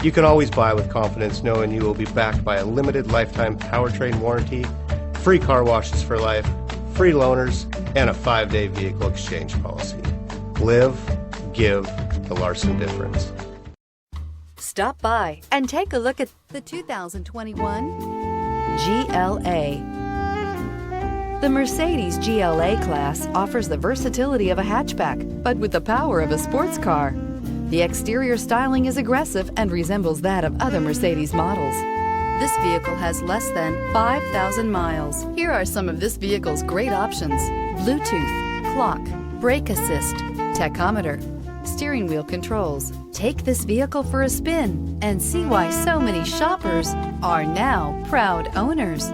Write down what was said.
You can always buy with confidence knowing you will be backed by a limited lifetime powertrain warranty, free car washes for life, free loaners, and a 5-day vehicle exchange policy. Live, give the Larson difference. Stop by and take a look at the 2021 GLA. The Mercedes GLA class offers the versatility of a hatchback, but with the power of a sports car. The exterior styling is aggressive and resembles that of other Mercedes models. This vehicle has less than 5,000 miles. Here are some of this vehicle's great options: Bluetooth, clock, brake assist, tachometer, steering wheel controls. Take this vehicle for a spin and see why so many shoppers are now proud owners.